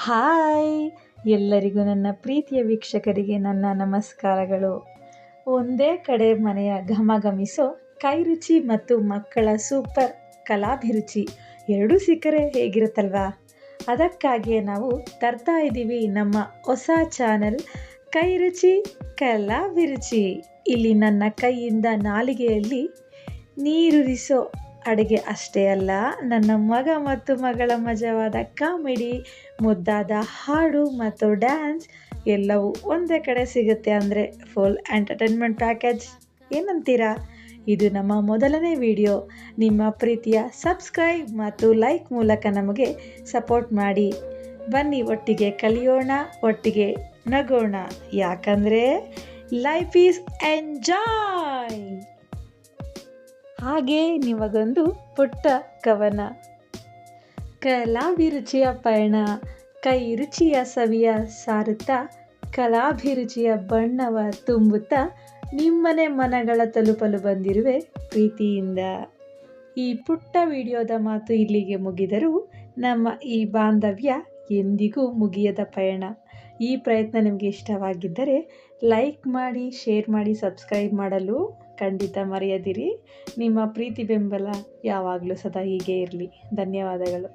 Hi ಎಲ್ಲರಿಗೂ ನನ್ನ ಪ್ರೀತಿಯ ವೀಕ್ಷಕರಿಗೆ ನನ್ನ ನಮಸ್ಕಾರಗಳು. ಒಂದೇ ಕಡೆ ಮನೆಯ ಘಮಘಮಿಸೋ ಕೈರುಚಿ ಮತ್ತು ಮಕ್ಕಳ ಸೂಪರ್ ಕಲಾಭಿರುಚಿ ಎರಡೂ ಸಿಕ್ಕರೆ ಹೇಗಿರುತ್ತಲ್ವಾ? ಅದಕ್ಕಾಗಿಯೇ ನಾವು ತರ್ತಾ ಇದ್ದೀವಿ ನಮ್ಮ ಹೊಸ ಚಾನಲ್ ಕೈರುಚಿ ಕಲಾಭಿರುಚಿ. ಇಲ್ಲಿ ನನ್ನ ಕೈಯಿಂದ ನಾಲಿಗೆಯಲ್ಲಿ ನೀರುರಿಸೋ ಅಡುಗೆ ಅಷ್ಟೇ ಅಲ್ಲ, ನನ್ನ ಮಗ ಮತ್ತು ಮಗಳ ಮಜವಾದ ಕಾಮಿಡಿ, ಮುದ್ದಾದ ಹಾಡು ಮತ್ತು ಡ್ಯಾನ್ಸ್ ಎಲ್ಲವೂ ಒಂದೇ ಕಡೆ ಸಿಗುತ್ತೆ. ಅಂದರೆ ಫುಲ್ ಎಂಟರ್ಟೈನ್ಮೆಂಟ್ ಪ್ಯಾಕೇಜ್ ಏನಂತೀರಾ? ಇದು ನಮ್ಮ ಮೊದಲನೇ ವಿಡಿಯೋ. ನಿಮ್ಮ ಪ್ರೀತಿಯ ಸಬ್ಸ್ಕ್ರೈಬ್ ಮತ್ತು ಲೈಕ್ ಮೂಲಕ ನಮಗೆ ಸಪೋರ್ಟ್ ಮಾಡಿ. ಬನ್ನಿ ಒಟ್ಟಿಗೆ ಕಲಿಯೋಣ, ಒಟ್ಟಿಗೆ ನಗೋಣ. ಯಾಕಂದರೆ ಲೈಫ್ ಈಸ್ ಎಂಜಾಯ್. ಹಾಗೆ ನಿಮಗೊಂದು ಪುಟ್ಟ ಕವನ. ಕಲಾಭಿರುಚಿಯ ಪಯಣ, ಕೈ ರುಚಿಯ ಸವಿಯ ಸಾರುತ್ತಾ, ಕಲಾಭಿರುಚಿಯ ಬಣ್ಣವ ತುಂಬುತ್ತಾ, ನಿಮ್ಮನೆ ಮನಗಳ ತಲುಪಲು ಬಂದಿರುವೆ ಪ್ರೀತಿಯಿಂದ. ಈ ಪುಟ್ಟ ವಿಡಿಯೋದ ಮಾತು ಇಲ್ಲಿಗೆ ಮುಗಿದರೂ ನಮ್ಮ ಈ ಬಾಂಧವ್ಯ ಎಂದಿಗೂ ಮುಗಿಯದ ಪಯಣ. ಈ ಪ್ರಯತ್ನ ನಿಮಗೆ ಇಷ್ಟವಾಗಿದ್ದರೆ ಲೈಕ್ ಮಾಡಿ, ಶೇರ್ ಮಾಡಿ, ಸಬ್ಸ್ಕ್ರೈಬ್ ಮಾಡಲು ಖಂಡಿತ ಮರೆಯದಿರಿ. ನಿಮ್ಮ ಪ್ರೀತಿ ಬೆಂಬಲ ಯಾವಾಗಲೂ ಸದಾ ಹೀಗೆ ಇರಲಿ. ಧನ್ಯವಾದಗಳು.